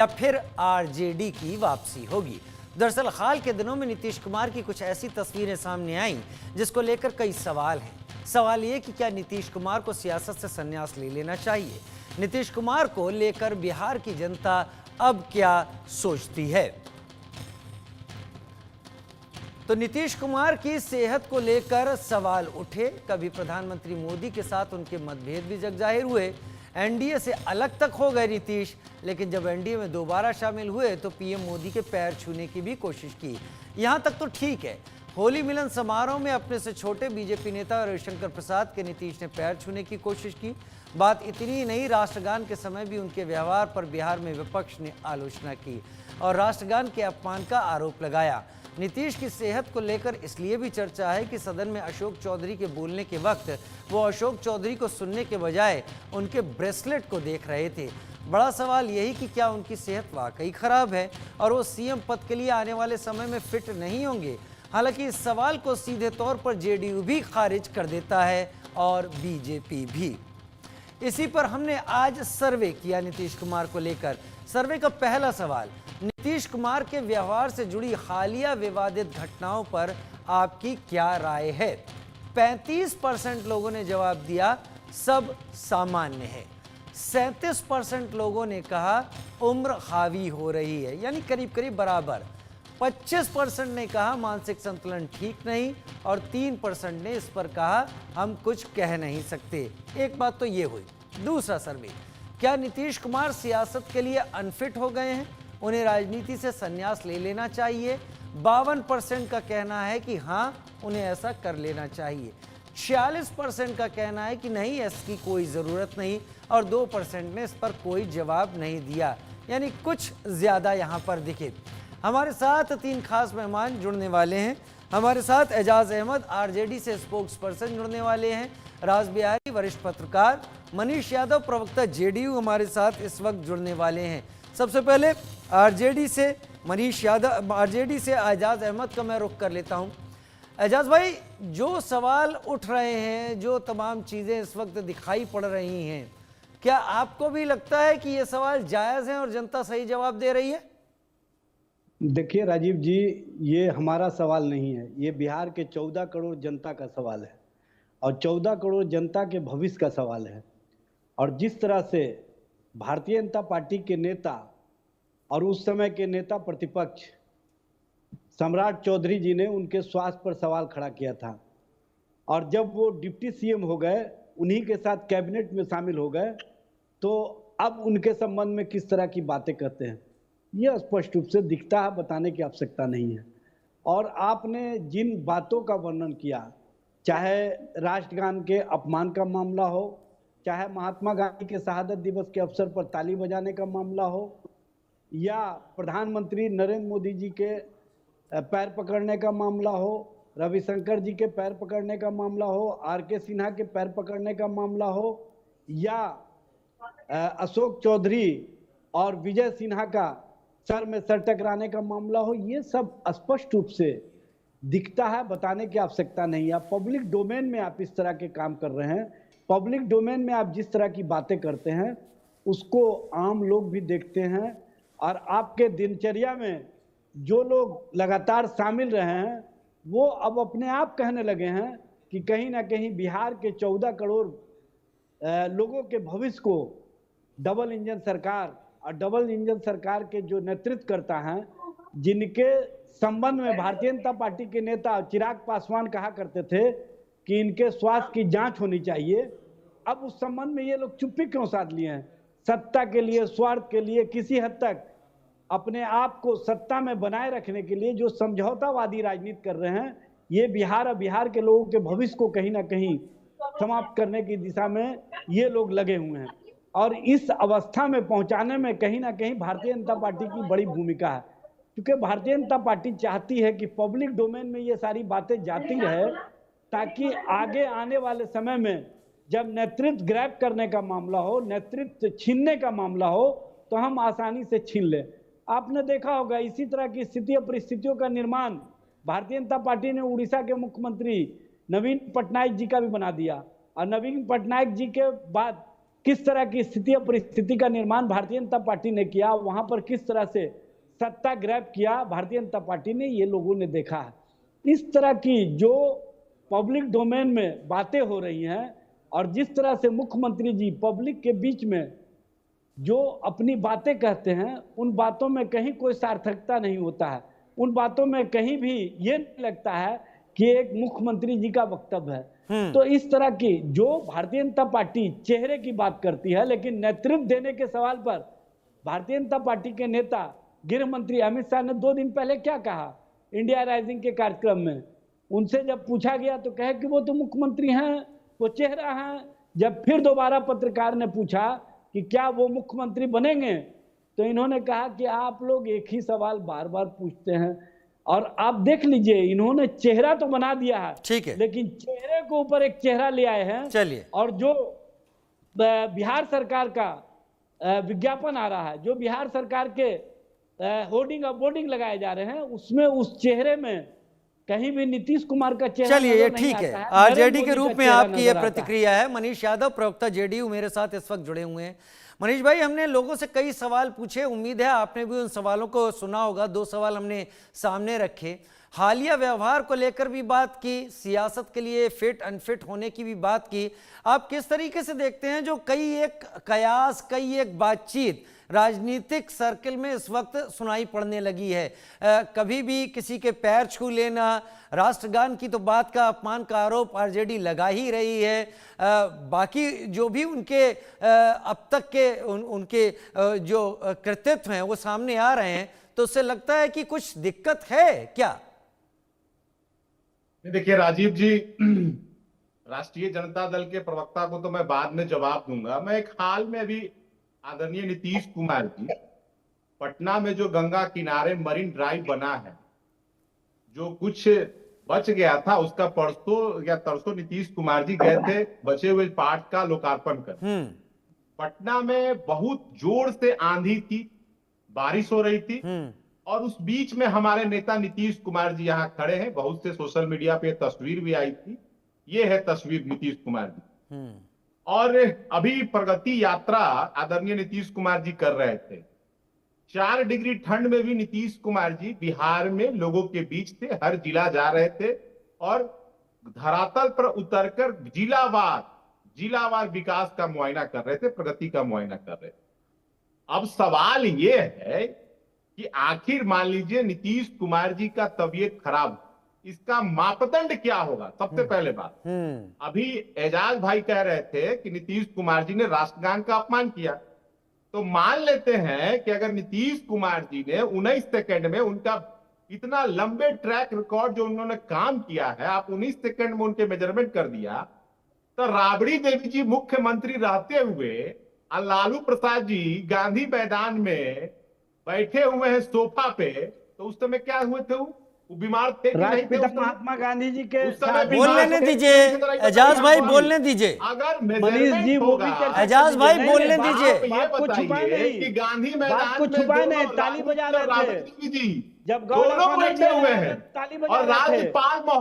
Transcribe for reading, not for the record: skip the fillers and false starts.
या फिर आरजेडी की वापसी होगी। दरअसल हाल के दिनों में नीतीश कुमार की कुछ ऐसी तस्वीरें सामने आईं जिसको लेकर कई सवाल हैं। सवाल ये कि क्या नीतीश कुमार को सियासत से संन्यास ले लेना चाहिए। नीतीश कुमार को लेकर बिहार की जनता अब क्या सोचती है। तो नीतीश कुमार की सेहत को लेकर सवाल उठे। कभी प्रधानमंत्री मोदी के साथ उनके मतभेद भी जग जाहिर हुए। एनडीए से अलग तक हो गए नीतीश, लेकिन जब एनडीए में दोबारा शामिल हुए तो पीएम मोदी के पैर छूने की भी कोशिश की। यहां तक तो ठीक है, होली मिलन समारोह में अपने से छोटे बीजेपी नेता रविशंकर प्रसाद के नीतीश ने पैर छूने की कोशिश की। बात इतनी ही नहीं, राष्ट्रगान के समय भी उनके व्यवहार पर बिहार में विपक्ष ने आलोचना की और राष्ट्रगान के अपमान का आरोप लगाया। नीतीश की सेहत को लेकर इसलिए भी चर्चा है कि सदन में अशोक चौधरी के बोलने के वक्त वो अशोक चौधरी को सुनने के बजाय उनके ब्रेसलेट को देख रहे थे। बड़ा सवाल यही कि क्या उनकी सेहत वाकई खराब है और वो सीएम पद के लिए आने वाले समय में फिट नहीं होंगे। हालांकि इस सवाल को सीधे तौर पर जेडीयू भी खारिज कर देता है और बीजेपी भी। इसी पर हमने आज सर्वे किया नीतीश कुमार को लेकर। सर्वे का पहला सवाल, नीतीश कुमार के व्यवहार से जुड़ी हालिया विवादित घटनाओं पर आपकी क्या राय है। 35% लोगों ने जवाब दिया सब सामान्य है। 37% लोगों ने कहा उम्र हावी हो रही है, यानी करीब करीब बराबर। 25% ने कहा मानसिक संतुलन ठीक नहीं और 3% ने इस पर कहा हम कुछ कह नहीं सकते। एक बात तो ये हुई। दूसरा सर्वे, क्या नीतीश कुमार सियासत के लिए अनफिट हो गए हैं, उन्हें राजनीति से संन्यास ले लेना चाहिए। 52% का कहना है कि हाँ, उन्हें ऐसा कर लेना चाहिए। 46% का कहना है कि नहीं, इसकी कोई ज़रूरत नहीं और 2% ने इस पर कोई जवाब नहीं दिया, यानी कुछ ज़्यादा यहाँ पर दिखे। हमारे साथ 3 खास मेहमान जुड़ने वाले हैं। हमारे साथ एजाज अहमद आरजेडी से स्पोक्स पर्सन जुड़ने वाले हैं, राज बिहारी वरिष्ठ पत्रकार, मनीष यादव प्रवक्ता जेडीयू हमारे साथ इस वक्त जुड़ने वाले हैं। सबसे पहले आरजेडी से मनीष यादव, आरजेडी से एजाज अहमद का मैं रुख कर लेता हूं। एजाज भाई, जो सवाल उठ रहे हैं, जो तमाम चीज़ें इस वक्त दिखाई पड़ रही हैं, क्या आपको भी लगता है कि ये सवाल जायज़ हैं और जनता सही जवाब दे रही है? देखिए राजीव जी, ये हमारा सवाल नहीं है, ये बिहार के 14 करोड़ जनता का सवाल है और 14 करोड़ जनता के भविष्य का सवाल है। और जिस तरह से भारतीय जनता पार्टी के नेता और उस समय के नेता प्रतिपक्ष सम्राट चौधरी जी ने उनके स्वास्थ्य पर सवाल खड़ा किया था और जब वो डिप्टी सीएम हो गए, उन्हीं के साथ कैबिनेट में शामिल हो गए, तो अब उनके संबंध में किस तरह की बातें करते हैं यह स्पष्ट रूप से दिखता है, बताने की आवश्यकता नहीं है। और आपने जिन बातों का वर्णन किया, चाहे राष्ट्रगान के अपमान का मामला हो, चाहे महात्मा गांधी के शहादत दिवस के अवसर पर ताली बजाने का मामला हो, या प्रधानमंत्री नरेंद्र मोदी जी के पैर पकड़ने का मामला हो, रविशंकर जी के पैर पकड़ने का मामला हो, आर.के. सिन्हा के पैर पकड़ने का मामला हो, या अशोक चौधरी और विजय सिन्हा का सर में सर टकराने का मामला हो, ये सब स्पष्ट रूप से दिखता है, बताने की आवश्यकता नहीं है। पब्लिक डोमेन में आप इस तरह के काम कर रहे हैं, पब्लिक डोमेन में आप जिस तरह की बातें करते हैं उसको आम लोग भी देखते हैं और आपके दिनचर्या में जो लोग लगातार शामिल रहे हैं वो अब अपने आप कहने लगे हैं कि कहीं ना कहीं बिहार के 14 करोड़ लोगों के भविष्य को डबल इंजन सरकार और डबल इंजन सरकार के जो नेतृत्व करता है, जिनके संबंध में भारतीय जनता पार्टी के नेता चिराग पासवान कहा करते थे कि इनके स्वास्थ्य की जांच होनी चाहिए, अब उस संबंध में ये लोग चुप्पी क्यों साध लिए हैं? सत्ता के लिए, स्वार्थ के लिए, किसी हद तक अपने आप को सत्ता में बनाए रखने के लिए जो समझौतावादी राजनीति कर रहे हैं, ये बिहार और बिहार के लोगों के भविष्य को कहीं ना कहीं समाप्त करने की दिशा में ये लोग लगे हुए हैं। और इस अवस्था में पहुंचाने में कहीं ना कहीं भारतीय जनता पार्टी की बड़ी भूमिका है, क्योंकि भारतीय जनता पार्टी चाहती है कि पब्लिक डोमेन में ये सारी बातें जाती रहे, ताकि आगे आने वाले समय में जब नेतृत्व ग्रैब करने का मामला हो, नेतृत्व छीनने का मामला हो, तो हम आसानी से छीन लें। आपने देखा होगा इसी तरह की स्थिति और परिस्थितियों का निर्माण भारतीय जनता पार्टी ने उड़ीसा के मुख्यमंत्री नवीन पटनायक जी का भी बना दिया और नवीन पटनायक जी के बाद किस तरह की स्थिति और परिस्थिति का निर्माण भारतीय जनता पार्टी ने किया, वहां पर किस तरह से सत्ता ग्रैब किया भारतीय जनता पार्टी ने, ये लोगों ने देखा है। इस तरह की जो पब्लिक डोमेन में बातें हो रही हैं और जिस तरह से मुख्यमंत्री जी पब्लिक के बीच में जो अपनी बातें कहते हैं, उन बातों में कहीं कोई सार्थकता नहीं होता है, उन बातों में कहीं भी ये नहीं लगता है कि एक मुख्यमंत्री जी का वक्तव्य है। तो इस तरह की जो भारतीय जनता पार्टी चेहरे की बात करती है, लेकिन नेतृत्व देने के सवाल पर भारतीय जनता पार्टी के नेता गृह मंत्री अमित शाह ने 2 दिन पहले क्या कहा इंडिया राइजिंग के कार्यक्रम में, उनसे जब पूछा गया तो कहे कि वो तो मुख्यमंत्री हैं, वो चेहरा है। जब फिर दोबारा पत्रकार ने पूछा कि क्या वो मुख्यमंत्री बनेंगे, तो इन्होंने कहा कि आप लोग एक ही सवाल बार बार पूछते हैं। और आप देख लीजिए, इन्होंने चेहरा तो बना दिया है, ठीक है, लेकिन चेहरे के ऊपर एक चेहरा ले आए हैं। चलिए, और जो बिहार सरकार का विज्ञापन आ रहा है, जो बिहार सरकार के होर्डिंग और बोर्डिंग लगाए जा रहे हैं, उसमें उस चेहरे में कहीं भी नीतीश कुमार का चेहरा चलिए ये ठीक है। आरजेडी के रूप में आपकी ये प्रतिक्रिया है। मनीष यादव, प्रवक्ता जेडीयू, मेरे साथ इस वक्त जुड़े हुए हैं। मनीष भाई, हमने लोगों से कई सवाल पूछे, उम्मीद है आपने भी उन सवालों को सुना होगा। 2 सवाल हमने सामने रखे। हालिया व्यवहार को लेकर भी बात की, सियासत के लिए फिट अनफिट होने की भी बात की। आप किस तरीके से देखते हैं जो कई एक कयास, कई एक बातचीत राजनीतिक सर्कल में इस वक्त सुनाई पड़ने लगी है? कभी भी किसी के पैर छू लेना, राष्ट्रगान की तो बात का अपमान का आरोप आरजेडी लगा ही रही है। बाकी जो भी उनके अब तक के उनके जो कृतित्व हैं वो सामने आ रहे हैं, तो उससे लगता है कि कुछ दिक्कत है क्या? देखिए राजीव जी, राष्ट्रीय जनता दल के प्रवक्ता को तो मैं बाद में जवाब दूंगा। मैं एक हाल में अभी आदरणीय नीतीश कुमार जी, पटना में जो गंगा किनारे मरीन ड्राइव बना है, जो कुछ बच गया था, उसका परसों या तरसों नीतीश कुमार जी गए थे बचे हुए पार्ट का लोकार्पण कर। पटना में बहुत जोर से आंधी थी, बारिश हो रही थी, और उस बीच में हमारे नेता नीतीश कुमार जी यहाँ खड़े हैं। बहुत से सोशल मीडिया पे तस्वीर भी आई थी। ये है तस्वीर नीतीश कुमार जी। और अभी प्रगति यात्रा आदरणीय नीतीश कुमार जी कर रहे थे। 4 डिग्री ठंड में भी नीतीश कुमार जी बिहार में लोगों के बीच थे, हर जिला जा रहे थे और धरातल पर उतरकर जिलावार विकास का मुआयना कर रहे थे, प्रगति का मुआयना कर रहे थे। अब सवाल यह है कि आखिर मान लीजिए नीतीश कुमार जी का तबीयत खराब, इसका मापदंड क्या होगा? सबसे पहले बात, अभी एजाज भाई कह रहे थे कि नीतीश कुमार जी ने राष्ट्रगान का अपमान किया। तो मान लेते हैं कि अगर नीतीश कुमार जी ने 19 सेकंड में उनका इतना लंबे ट्रैक रिकॉर्ड जो उन्होंने काम किया है, आप 19 सेकंड में उनके मेजरमेंट कर दिया, तो राबड़ी देवी जी मुख्यमंत्री रहते हुए और लालू प्रसाद जी गांधी मैदान में बैठे हुए हैं सोफा पे, तो उस समय क्या हुए थे? वो बीमार थे कि नहीं थे? महात्मा गांधी जी के बोलने दीजिए एजाज भाई, बोलने दीजिए। अगर मनीष जी वो भी एजाज भाई बोलने दीजिए। बात को छुपाए कि गांधी मैदान में छुपाए नहीं, ताली बजा रहे थे जी जब दोनों बैठे हुए हैं ताली बजा और रहे थे। राज्यपाल